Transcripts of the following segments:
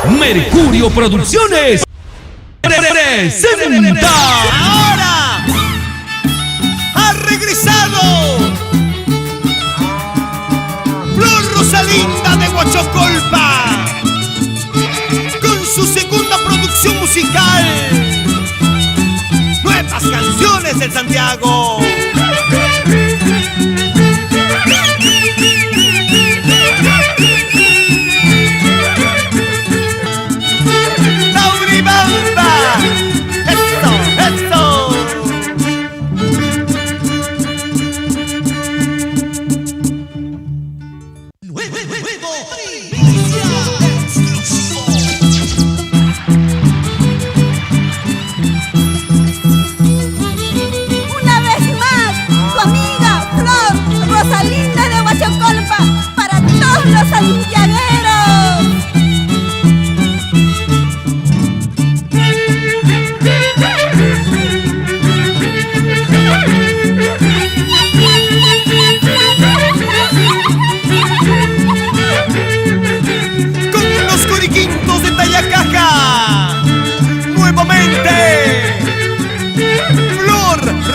Mercurio Producciones presenta. Ahora ha regresado Flor Rosalinda de Huachocolpa con su segunda producción musical, Nuevas Canciones del Santiago.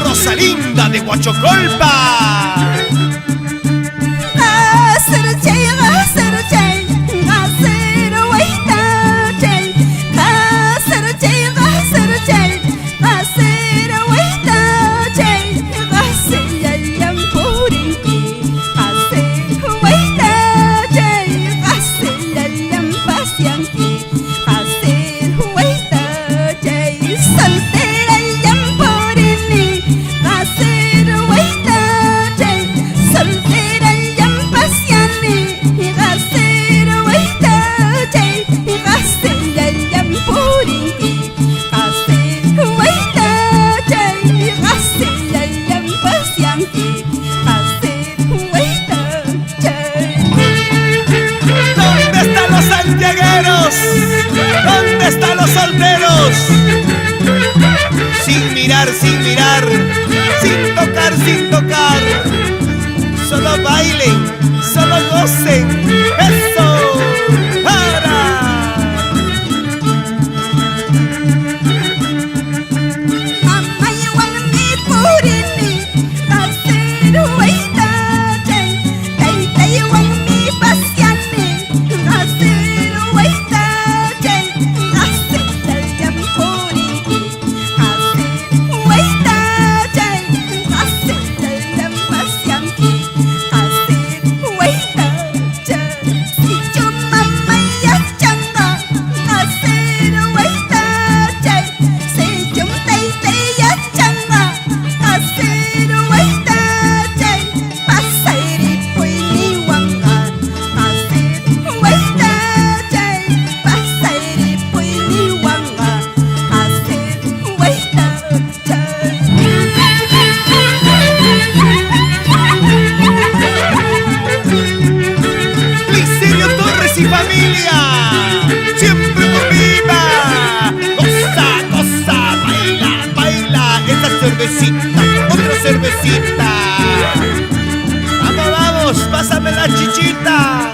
Rosalinda de Huachocolpa. ¿Dónde están los solteros? Sin mirar, sin tocar, solo bailen, solo gocen. ¡Eso! Otra cervecita. Vamos, pásame la chichita.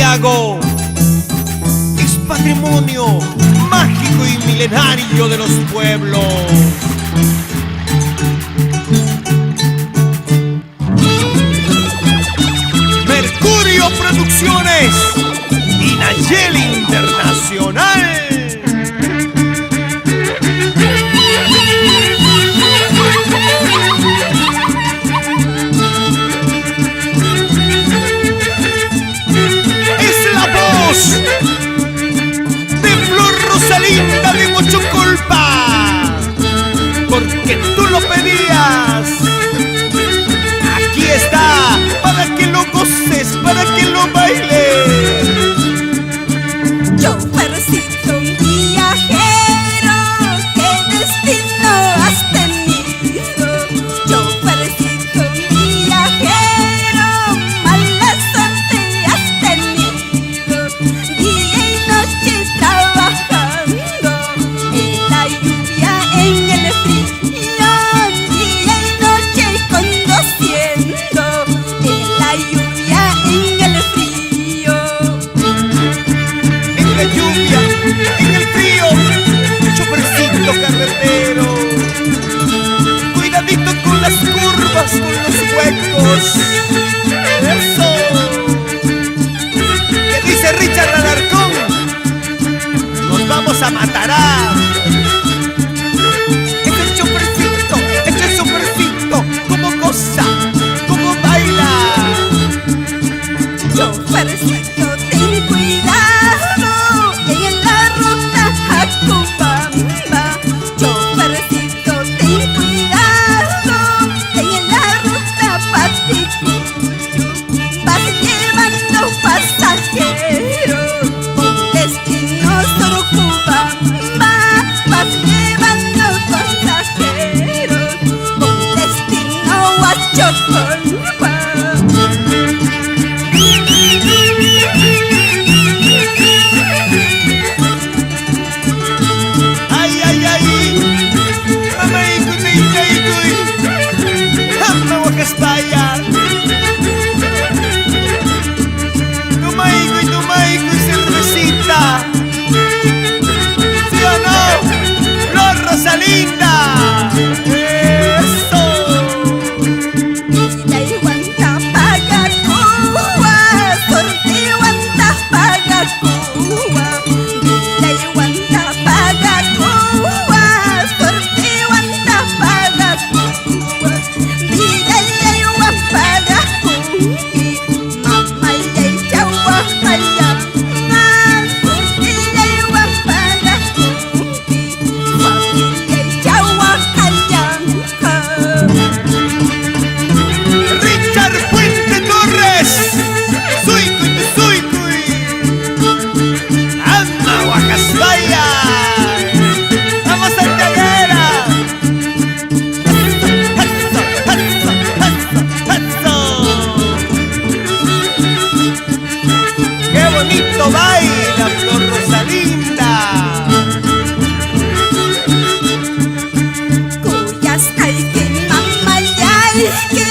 Santiago es patrimonio mágico y milenario de los pueblos. Mercurio Producciones y Nayeli Internacional. De Flor Rosalinda de Huachoculpa, porque tú lo pedías. Aquí está, para que lo goces, para que lo bailes. Chofercito viajero, ¿qué destino has tenido? Chofercito viajero, mala suerte has tenido. Día y noche trabajando, en la lluvia, en el frío. Día y noche conduciendo, en la lluvia, en el frío. En la lluvia, en el frío, chofercito carretero. Cuidadito con las curvas, con los huecos. Eso. ¿Qué dice Richard Alarcón? Nos vamos a matar. Este es chofercito, como goza, como baila. Chofercito, ten cuidado en la ruta a Cubamba. Chofercito, ten cuidado en la ruta Paticuyo. Vas llevando pasajeros con destino Sorocubamba. Vas llevando pasajeros con destino Huachoculpa. Ay, ay, ay. Mamay, kuy, kuy. Hamba Wakaspaya. Tumay, kuy, cervecita. ¿Sí o no? Flor Rosalinda. Eso. Vida y guanta paga Cuba, sorte y guanta paga Cuba. Vida y guanta paga Cuba, sorte y guanta paga Cuba. Vida y guanta paga Cuba, mamá y chaua allá. Sorte y guanta paga Cuba, familia y chaua allá. Richard Puente Torres. Suicuy. Anda Wakaspaya. Vamos Santiaguera. Qué bonito baila Flor Rosalinda. Kuyas ay que mamayay que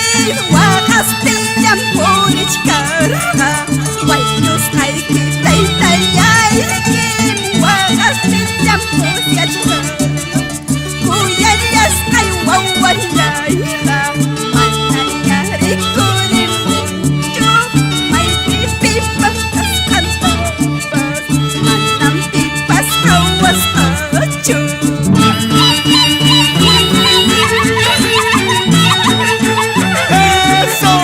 Huacastellan ponichkarqa. Guayos ay que taytayay que Huacastellan ponichkarqa. Kuyayas ay wawayayqa manaya rikurin mucho. May pipipas kaskantopas manam pipas awas acho. Eso.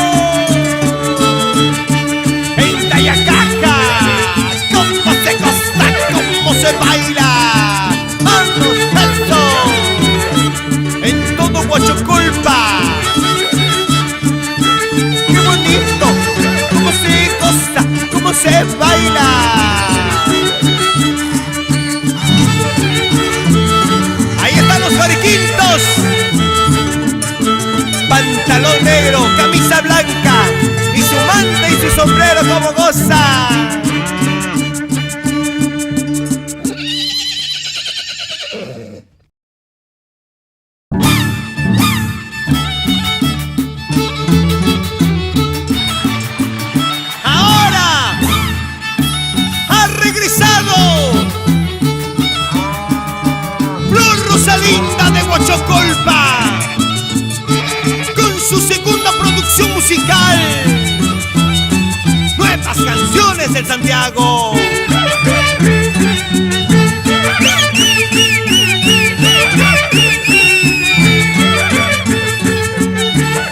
En Tayacaca. Cómo se goza, cómo se baila. Vamos, eso. En todo Huachoculpa. Qué bonito. Cómo se goza, cómo se baila. Ahí están los mariquintos. Pantalón negro, camisa blanca y su manta y su sombrero como goza. Chocolpa, con su segunda producción musical, Nuevas Canciones del Santiago.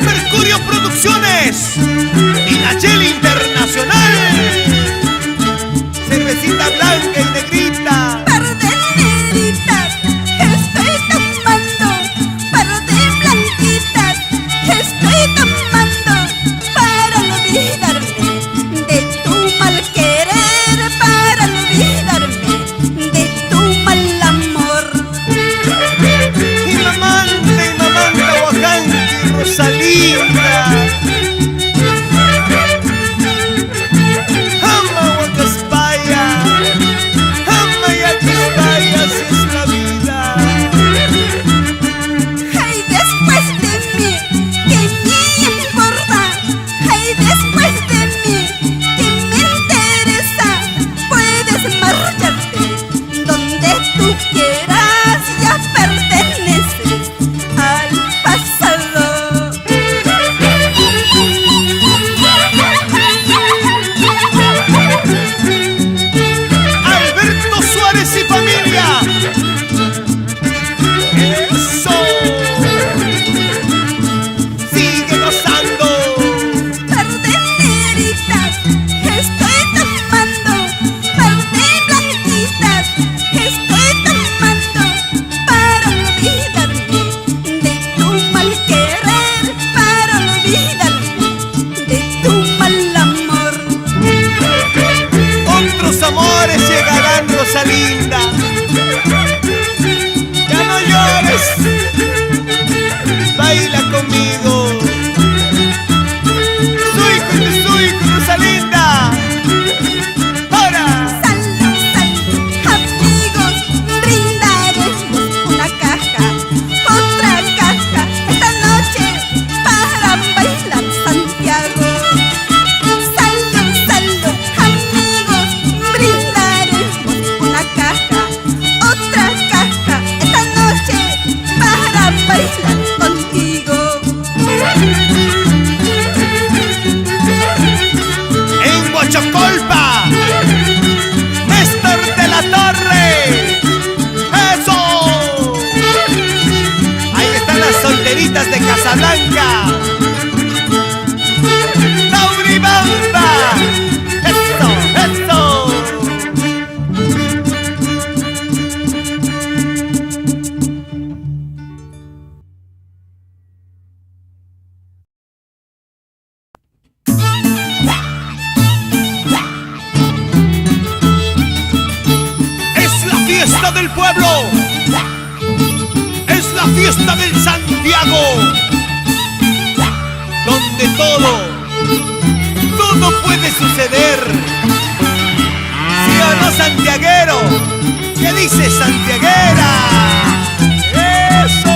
Mercurio Producciones y Nacheli Internacional. Cervecita blanca y negrita. Par de negritas estoy tomando, par de blanquitas estoy tomando, para olvidarme de tu mal querer, para olvidarme de tu mal amor. Y mamanta, Huacanqui, Rosalinda. Ama Huacaspaya, ama Yacaspaya, así es la vida. Ay, después de mí, ¿qué me importa? Ay, después de mí, ¿qué me interesa? Puedes marcharte donde tú quieras, ya perteneces al pasado. Alberto Suárez y familia. Eso. Sigue gozando. Par de negritas estoy tomando, par de blanquitas estoy tomando, para olvidarme de tu mal querer, para olvidarme de tu mal amor. Otros amores llegarán, Rosalinda. Ya no llores. Baila conmigo. Suico, Rosalinda. Ahora. Salud, salud, amigos, brindaremos una caja, otra caja, esta noche para bailar Santiago. Salud, salud, amigos, brindaremos una caja, otra caja, esta noche para bailar contigo. En Huachocolpa, Néstor de la Torre. ¡Eso! Ahí están las solteritas de Casablanca. ¡Tauribamba! ¡Eso! Es la fiesta del pueblo. Es la fiesta del Santiago, donde todo puede suceder. ¿Sí o no, santiaguero? ¿Qué dice santiaguera? ¡Eso!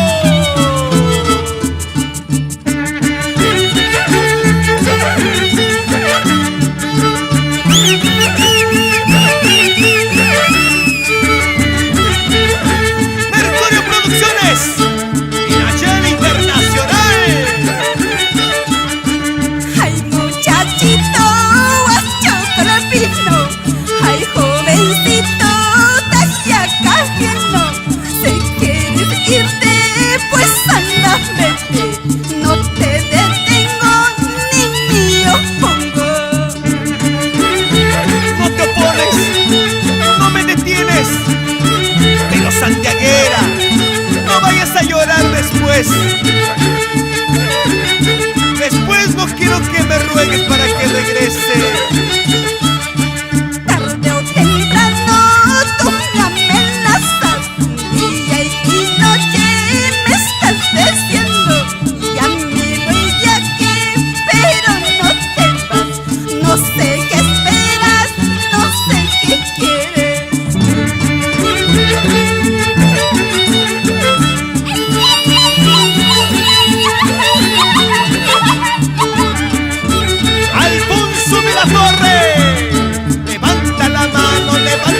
Mercurio Producciones y Nacheli Internacional. Ay, muchachito, guacho corpino, ay, jovencito, tallaca lleno, si quieres irte, pues anda, vete, no te detengo ni me opongo. No te opones, no me detienes, pero santiaguera, no vayas a llorar después. Después no quiero que me ruegues para que regrese. Tarde o temprano tú me amenazas, día y noche me estás diciendo, ya me voy de aquí, pero no te vas, no sé qué esperas, no sé qué quieres. Alfonso de la Torre, levanta la mano, levanta